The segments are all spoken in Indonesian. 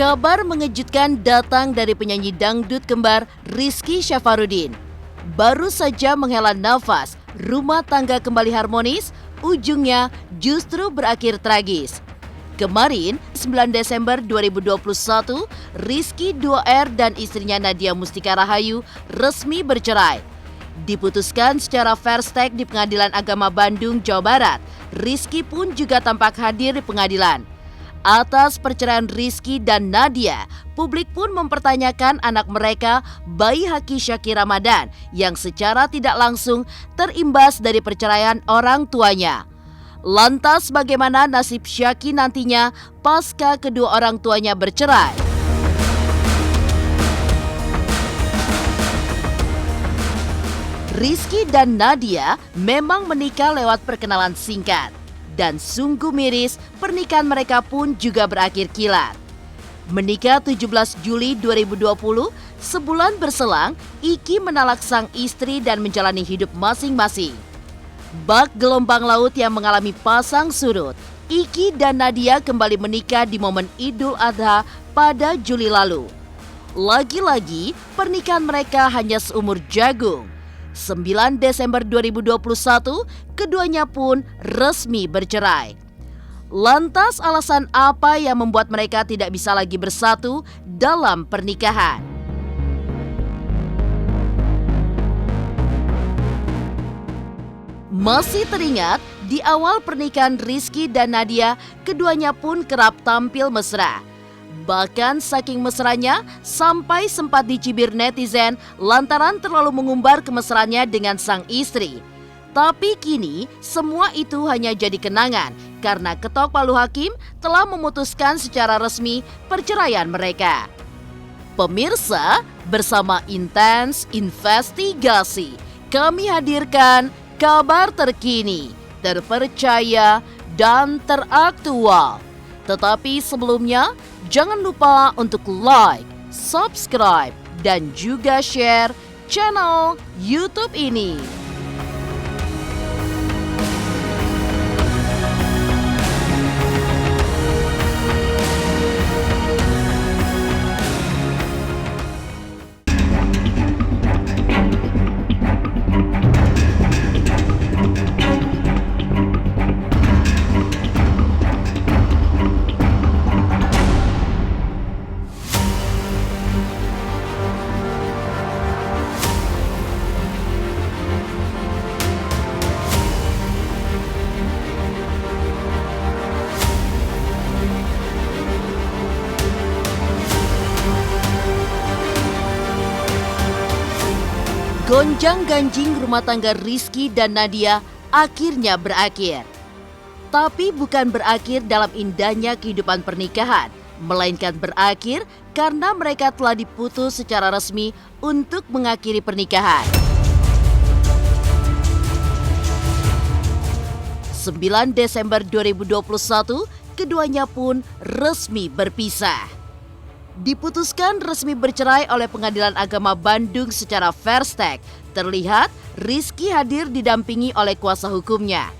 Kabar mengejutkan datang dari penyanyi dangdut kembar Rizky Syafarudin. Baru saja menghela nafas, rumah tangga kembali harmonis, ujungnya justru berakhir tragis. Kemarin, 9 Desember 2021, Rizky 2R dan istrinya Nadia Mustika Rahayu resmi bercerai. Diputuskan secara fair stake di Pengadilan Agama Bandung, Jawa Barat. Rizky pun juga tampak hadir di pengadilan. Atas perceraian Rizky dan Nadia, publik pun mempertanyakan anak mereka, bayi Haki Syaki Ramadan, yang secara tidak langsung terimbas dari perceraian orang tuanya. Lantas bagaimana nasib Syaki nantinya pasca kedua orang tuanya bercerai? Rizky dan Nadia memang menikah lewat perkenalan singkat. Dan sungguh miris, pernikahan mereka pun juga berakhir kilat. Menikah 17 Juli 2020, sebulan berselang, Iki menalak sang istri dan menjalani hidup masing-masing. Bak gelombang laut yang mengalami pasang surut, Iki dan Nadia kembali menikah di momen Idul Adha pada Juli lalu. Lagi-lagi, pernikahan mereka hanya seumur jagung. 9 Desember 2021, keduanya pun resmi bercerai. Lantas alasan apa yang membuat mereka tidak bisa lagi bersatu dalam pernikahan? Masih teringat, di awal pernikahan Rizky dan Nadia, keduanya pun kerap tampil mesra. Bahkan saking mesranya, sampai sempat dicibir netizen lantaran terlalu mengumbar kemesraannya dengan sang istri. Tapi kini, semua itu hanya jadi kenangan karena Ketok Palu Hakim telah memutuskan secara resmi perceraian mereka. Pemirsa, bersama Intens Investigasi, kami hadirkan kabar terkini, terpercaya, dan teraktual. Tetapi sebelumnya, jangan lupa untuk like, subscribe, dan juga share channel YouTube ini. Gonjang-ganjing rumah tangga Rizky dan Nadia akhirnya berakhir. Tapi bukan berakhir dalam indahnya kehidupan pernikahan, melainkan berakhir karena mereka telah diputus secara resmi untuk mengakhiri pernikahan. 9 Desember 2021, keduanya pun resmi berpisah. Diputuskan resmi bercerai oleh Pengadilan Agama Bandung secara fair stake. Terlihat Rizky hadir didampingi oleh kuasa hukumnya.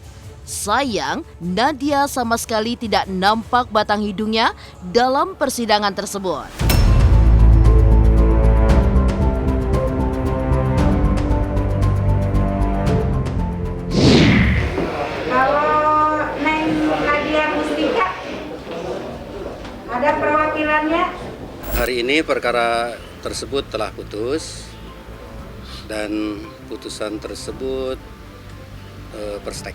Sayang, Nadia sama sekali tidak nampak batang hidungnya dalam persidangan tersebut. Kalau Neng Nadia Mustika, ada perwakilannya? Hari ini perkara tersebut telah putus dan putusan tersebut per stek.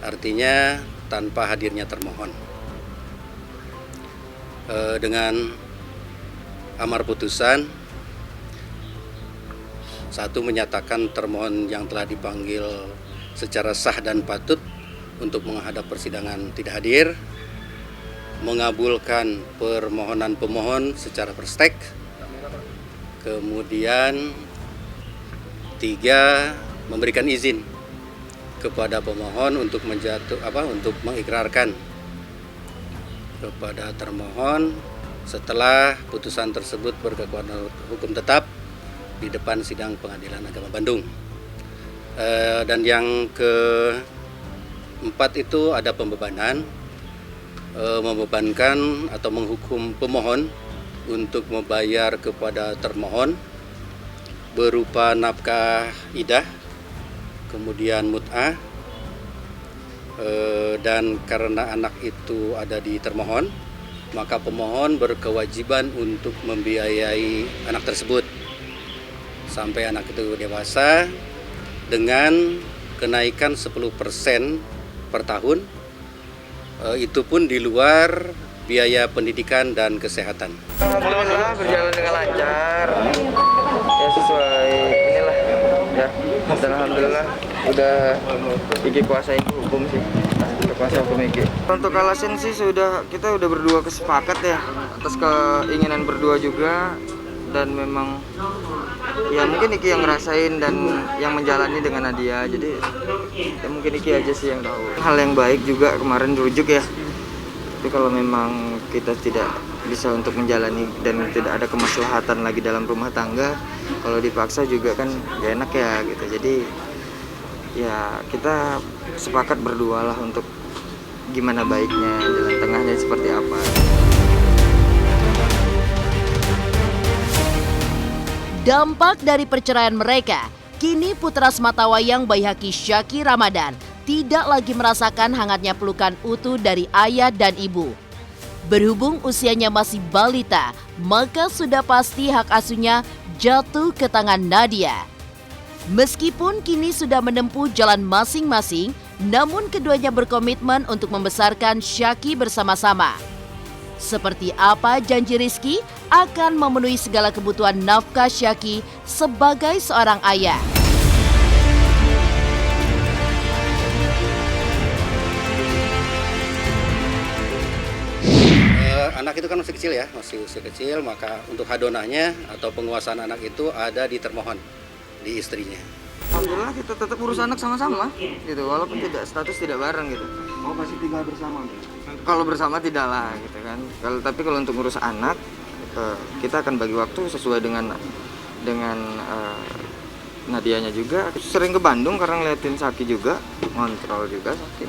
Artinya tanpa hadirnya termohon. Dengan amar putusan, satu menyatakan termohon yang telah dipanggil secara sah dan patut untuk menghadap persidangan tidak hadir, mengabulkan permohonan pemohon secara per stek. Kemudian 3, memberikan izin kepada pemohon untuk untuk mengikrarkan kepada termohon setelah putusan tersebut berkekuatan hukum tetap di depan sidang Pengadilan Agama Bandung. Dan yang keempat itu ada pembebanan membebankan atau menghukum pemohon untuk membayar kepada termohon berupa nafkah idah, kemudian mut'ah, dan karena anak itu ada di termohon, maka pemohon berkewajiban untuk membiayai anak tersebut sampai anak itu dewasa dengan kenaikan 10% per tahun, itu pun di luar biaya pendidikan dan kesehatan. Alhamdulillah berjalan dengan lancar, ya sesuai inilah ya. Dan alhamdulillah udah Iki kuasain hukum sih, kuasa hukum Iki. Untuk alasan sih kita udah berdua kesepakat ya atas keinginan berdua juga, dan memang ya mungkin Iki yang ngerasain dan yang menjalani dengan Nadia, jadi ya mungkin Iki aja sih yang tahu. Hal yang baik juga kemarin rujuk ya. Tapi kalau memang kita tidak bisa untuk menjalani dan tidak ada kemaslahatan lagi dalam rumah tangga, kalau dipaksa juga kan gak enak ya gitu. Jadi ya kita sepakat berdua lah untuk gimana baiknya, jalan tengahnya seperti apa. Dampak dari perceraian mereka, kini putra sematawayang Baihaqi Syaki Ramadan tidak lagi merasakan hangatnya pelukan utuh dari ayah dan ibu. Berhubung usianya masih balita, maka sudah pasti hak asuhnya jatuh ke tangan Nadia. Meskipun kini sudah menempuh jalan masing-masing, namun keduanya berkomitmen untuk membesarkan Syaki bersama-sama. Seperti apa janji Rizky akan memenuhi segala kebutuhan nafkah Syaki sebagai seorang ayah. Anak itu kan masih kecil ya, masih usia kecil, maka untuk hadonahnya atau penguasaan anak itu ada di termohon, di istrinya. Alhamdulillah kita tetap urus anak sama-sama gitu, walaupun status tidak bareng gitu. Oh, masih tinggal bersama? Kalau bersama tidak lah gitu kan. Tapi kalau untuk ngurus anak, kita akan bagi waktu sesuai dengan Nadianya juga. Sering ke Bandung karena ngeliatin Saki juga, ngontrol juga Saki.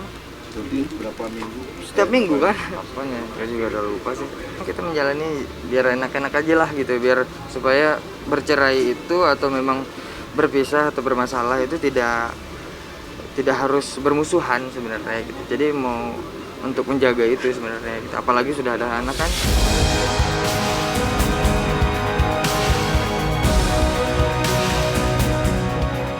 Jadi berapa minggu? Setiap minggu kan, apanya? Saya juga udah lupa sih. Kita menjalani biar enak-enak aja lah gitu, biar supaya bercerai itu atau memang berpisah atau bermasalah itu tidak harus bermusuhan sebenarnya gitu. Jadi mau untuk menjaga itu sebenarnya gitu. Apalagi sudah ada anak kan.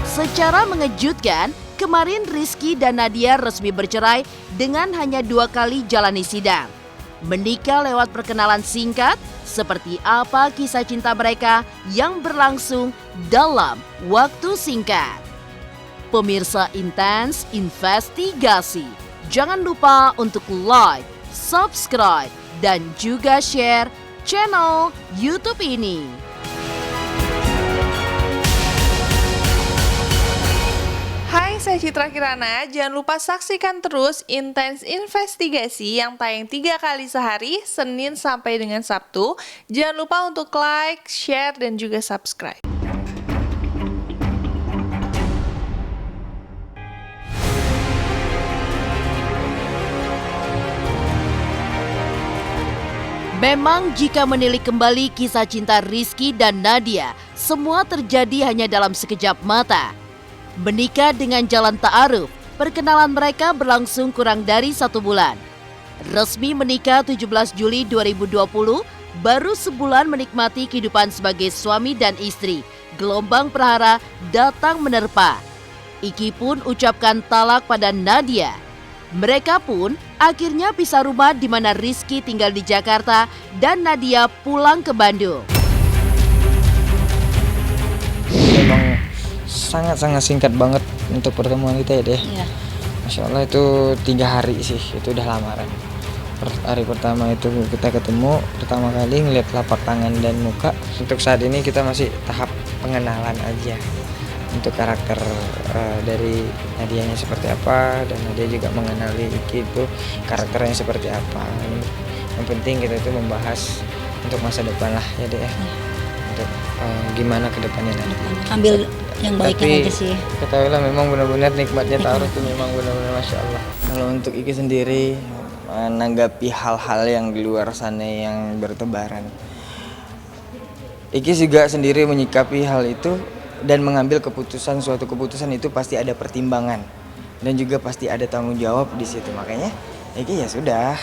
Secara mengejutkan, kemarin Rizky dan Nadia resmi bercerai dengan hanya 2 kali jalani sidang. Menikah lewat perkenalan singkat, seperti apa kisah cinta mereka yang berlangsung dalam waktu singkat. Pemirsa Intens Investigasi, jangan lupa untuk like, subscribe, dan juga share channel YouTube ini. Hai, saya Citra Kirana. Jangan lupa saksikan terus Intens Investigasi yang tayang 3 kali sehari, Senin sampai dengan Sabtu. Jangan lupa untuk like, share, dan juga subscribe. Memang jika menilik kembali kisah cinta Rizky dan Nadia, semua terjadi hanya dalam sekejap mata. Menikah dengan jalan ta'aruf, perkenalan mereka berlangsung kurang dari 1 bulan. Resmi menikah 17 Juli 2020, baru sebulan menikmati kehidupan sebagai suami dan istri. Gelombang prahara datang menerpa. Iki pun ucapkan talak pada Nadia. Mereka pun akhirnya pisah rumah di mana Rizky tinggal di Jakarta dan Nadia pulang ke Bandung. Memang sangat-sangat singkat banget untuk pertemuan kita ya deh. Iya. Masya Allah itu 3 hari sih, itu udah lamaran. Hari pertama itu kita ketemu, pertama kali ngeliat telapak tangan dan muka. Untuk saat ini kita masih tahap pengenalan aja. Untuk karakter dari Nadianya seperti apa, dan Nadia juga mengenali Iki itu karakternya seperti apa. Yang penting kita itu membahas untuk masa depan lah ya deh ya. Untuk gimana ke depannya nanti. Ambil yang baiknya aja sih. Ketahuilah memang benar-benar nikmatnya ta'aruf itu memang benar-benar Masya Allah. Kalau untuk Iki sendiri menanggapi hal-hal yang di luar sana yang bertebaran. Iki juga sendiri menyikapi hal itu dan mengambil keputusan, suatu keputusan itu pasti ada pertimbangan dan juga pasti ada tanggung jawab di situ. Makanya Iki ya sudah,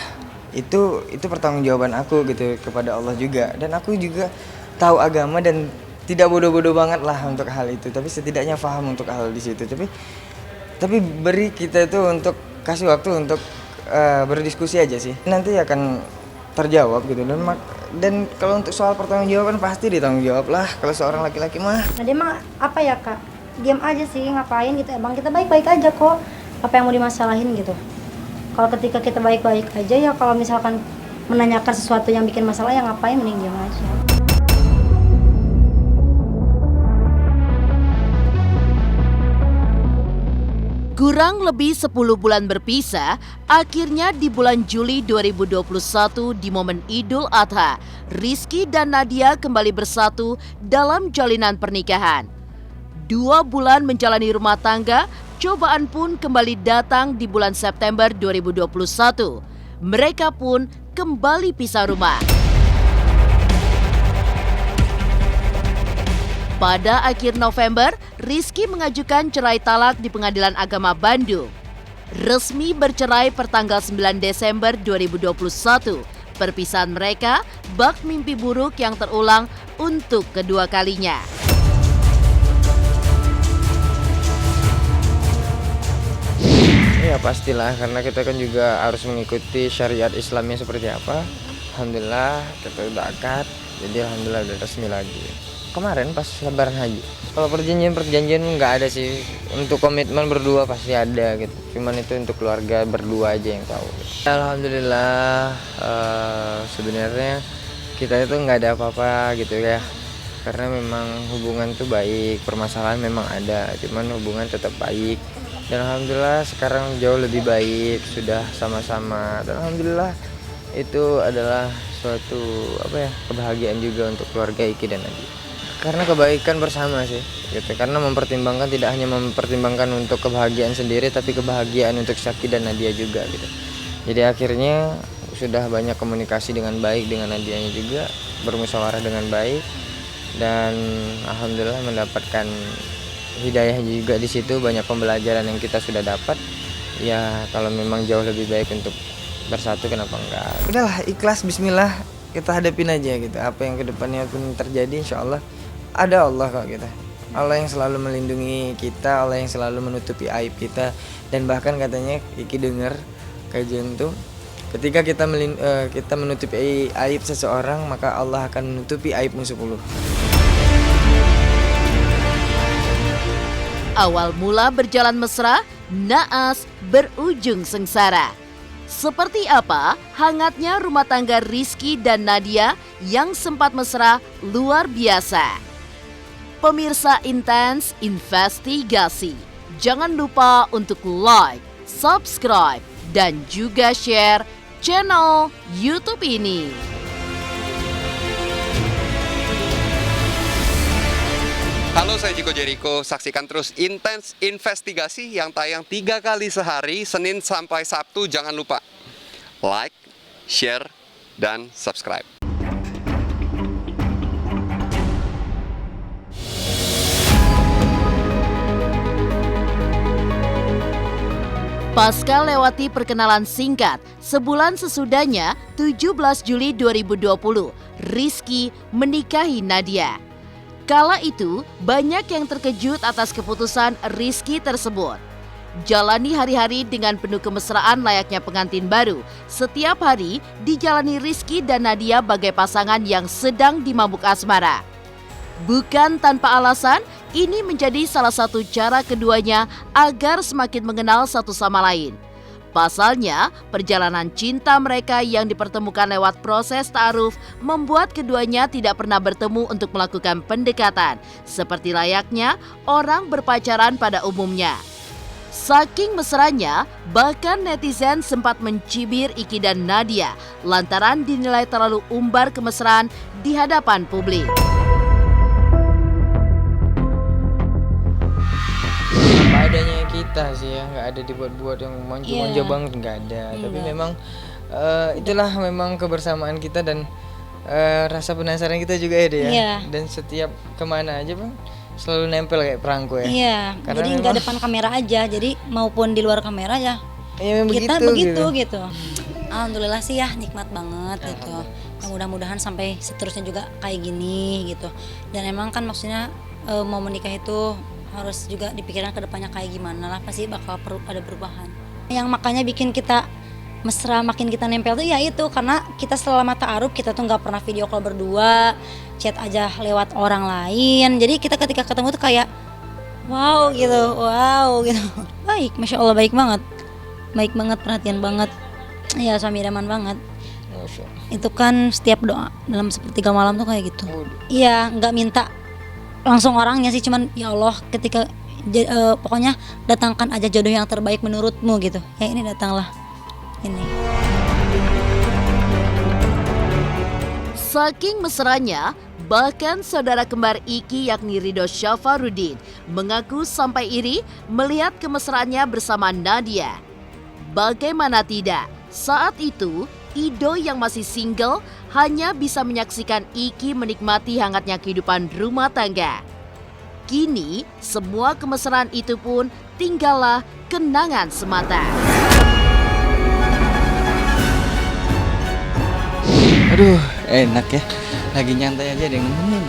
itu pertanggungjawaban aku gitu kepada Allah juga, dan aku juga tahu agama dan tidak bodoh-bodoh banget lah untuk hal itu, tapi setidaknya paham untuk hal di situ. Tapi beri kita itu untuk kasih waktu untuk berdiskusi aja sih, nanti akan terjawab gitu. Dan kalau untuk soal pertanggungjawaban pasti ditanggung jawab lah kalau seorang laki-laki mah. Nah dia mah apa ya kak, diam aja sih, ngapain gitu, emang kita baik-baik aja kok, apa yang mau dimasalahin gitu. Kalau ketika kita baik-baik aja ya, kalau misalkan menanyakan sesuatu yang bikin masalah ya ngapain, mending diam aja. Kurang lebih 10 bulan berpisah, akhirnya di bulan Juli 2021 di momen Idul Adha, Rizky dan Nadia kembali bersatu dalam jalinan pernikahan. 2 bulan menjalani rumah tangga, cobaan pun kembali datang di bulan September 2021. Mereka pun kembali pisah rumah. Pada akhir November, Rizky mengajukan cerai talak di Pengadilan Agama Bandung. Resmi bercerai pertanggal 9 Desember 2021. Perpisahan mereka bak mimpi buruk yang terulang untuk kedua kalinya. Ya pastilah, karena kita kan juga harus mengikuti syariat Islamnya seperti apa. Alhamdulillah kita udah akad, jadi alhamdulillah udah resmi lagi. Kemarin pas lebaran haji. Kalau perjanjian nggak ada sih. Untuk komitmen berdua pasti ada gitu. Cuman itu untuk keluarga berdua aja yang tahu. Alhamdulillah sebenarnya kita itu nggak ada apa-apa gitu ya. Karena memang hubungan tuh baik, permasalahan memang ada, cuman hubungan tetap baik. Dan alhamdulillah sekarang jauh lebih baik, sudah sama-sama. Dan alhamdulillah itu adalah suatu kebahagiaan juga untuk keluarga Iki dan Nadia. Karena kebaikan bersama sih, gitu. Karena mempertimbangkan, tidak hanya mempertimbangkan untuk kebahagiaan sendiri, tapi kebahagiaan untuk Syaki dan Nadia juga, gitu. Jadi akhirnya sudah banyak komunikasi dengan baik dengan Nadianya juga, bermusyawarah dengan baik, dan alhamdulillah mendapatkan hidayah juga di situ, banyak pembelajaran yang kita sudah dapat. Ya kalau memang jauh lebih baik untuk bersatu, kenapa enggak? Udahlah, ikhlas, bismillah, kita hadapin aja gitu. Apa yang kedepannya pun terjadi, insya Allah ada Allah kok kita. Allah yang selalu melindungi kita, Allah yang selalu menutupi aib kita. Dan bahkan katanya Iki dengar kajian tuh, ketika kita menutupi aib seseorang, maka Allah akan menutupi aibmu 10. Awal mula berjalan mesra, naas berujung sengsara. Seperti apa hangatnya rumah tangga Rizky dan Nadia yang sempat mesra luar biasa. Pemirsa Intens Investigasi, jangan lupa untuk like, subscribe, dan juga share channel YouTube ini. Halo, saya Jiko Jericho. Saksikan terus Intens Investigasi yang tayang 3 kali sehari, Senin sampai Sabtu. Jangan lupa like, share, dan subscribe. Pasca lewati perkenalan singkat, sebulan sesudahnya 17 Juli 2020, Rizky menikahi Nadia. Kala itu, banyak yang terkejut atas keputusan Rizky tersebut. Jalani hari-hari dengan penuh kemesraan layaknya pengantin baru. Setiap hari dijalani Rizky dan Nadia bagai pasangan yang sedang dimabuk asmara. Bukan tanpa alasan, ini menjadi salah satu cara keduanya agar semakin mengenal satu sama lain. Pasalnya, perjalanan cinta mereka yang dipertemukan lewat proses ta'aruf membuat keduanya tidak pernah bertemu untuk melakukan pendekatan, seperti layaknya orang berpacaran pada umumnya. Saking mesranya, bahkan netizen sempat mencibir Iki dan Nadia lantaran dinilai terlalu umbar kemesraan di hadapan publik. Apa adanya kita sih ya, nggak ada dibuat-buat yang manja-manja banget, nggak ada. Tapi memang Itulah memang kebersamaan kita dan rasa penasaran kita juga ya, Dek, ya. Iya. Dan setiap kemana aja Bang selalu nempel kayak perangko ya. Iya, Karena jadi nggak depan kamera aja, jadi maupun di luar kamera ya Ya, memang kita begitu, begitu gitu. Alhamdulillah sih ya nikmat banget gitu. Ya, mudah-mudahan sampai seterusnya juga kayak gini gitu. Dan emang kan maksudnya mau menikah itu harus juga dipikirkan ke depannya kayak gimana lah, pasti bakal perlu ada perubahan. Yang makanya bikin kita mesra, makin kita nempel tuh ya itu karena kita selama ta'aruf kita tuh nggak pernah video call berdua, chat aja lewat orang lain. Jadi kita ketika ketemu tuh kayak wow gitu. Baik, masya Allah baik banget, perhatian banget. Ya suami idaman banget. Itu kan setiap doa dalam sepertiga malam tuh kayak gitu. Iya, nggak minta langsung orangnya sih, cuman ya Allah ketika pokoknya datangkan aja jodoh yang terbaik menurutmu gitu. Ya ini datanglah. Ini. Saking mesranya, bahkan saudara kembar Iki yakni Ridho Syafarudin mengaku sampai iri melihat kemesraannya bersama Nadia. Bagaimana tidak, saat itu Ido yang masih single hanya bisa menyaksikan Iki menikmati hangatnya kehidupan rumah tangga. Kini semua kemesraan itu pun tinggallah kenangan semata. Aduh, enak ya. Lagi nyantai aja ada yang nemenin.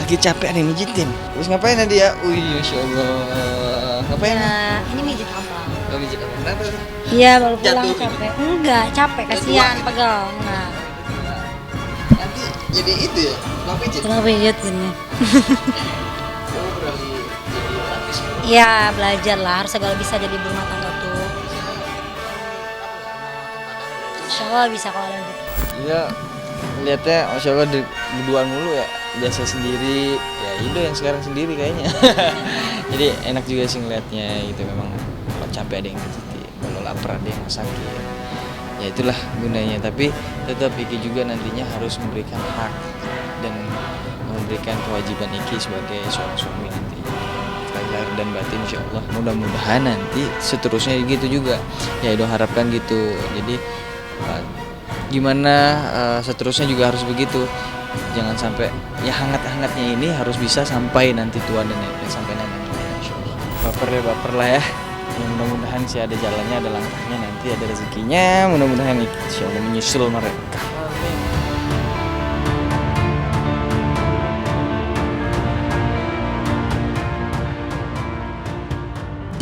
Lagi capek ada yang mijitin. Terus ngapain Nadia? Wih, Masya Allah. Ngapain? Ya, ini mijit abang. Oh, mijit apa? Kenapa? Iya baru pulang Jatuh capek. Enggak, capek kasihan pegel. Enggak. Nanti jadi itu ya? Mau pijit? Kenapa pijit ini? Oh, berarti jadi praktis. Iya, belajar lah, harus segala bisa jadi berumah tangga tuh. Insya Allah bisa kalau ada gitu. Iya, lihatnya Masya Allah berduaan mulu ya. Biasa sendiri, ya Ido yang sekarang sendiri kayaknya. Jadi enak juga sih ngeliatnya gitu. Memang kalau capek ada yang mijitin, kalau lapar ada yang masakin. Ya itulah gunanya, tapi tetap Iki juga nantinya harus memberikan hak dan memberikan kewajiban Iki sebagai seorang suami nanti. Lahir dan batin insya Allah, mudah-mudahan nanti seterusnya gitu juga. Ya Ido harapkan gitu. Jadi gimana seterusnya juga harus begitu. Jangan sampai ya hangat-hangatnya ini harus bisa sampai nanti tua dan sampai nenek. Baper lah ya. Mudah-mudahan sih ada jalannya, ada langkahnya, nanti ada rezekinya. Mudah-mudahan insya Allah menyusul mereka.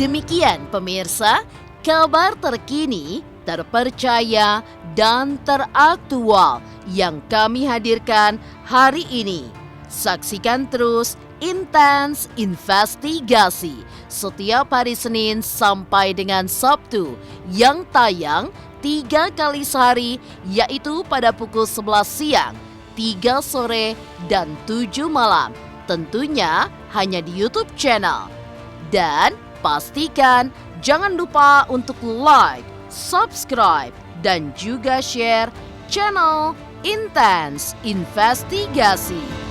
Demikian pemirsa, kabar terkini, terpercaya, dan teraktual yang kami hadirkan hari ini. Saksikan terus Intens Investigasi setiap hari Senin sampai dengan Sabtu yang tayang 3 kali sehari, yaitu pada pukul 11 siang, 3 sore, dan 7 malam. Tentunya hanya di YouTube channel. Dan pastikan jangan lupa untuk like, subscribe, dan juga share channel Intens Investigasi.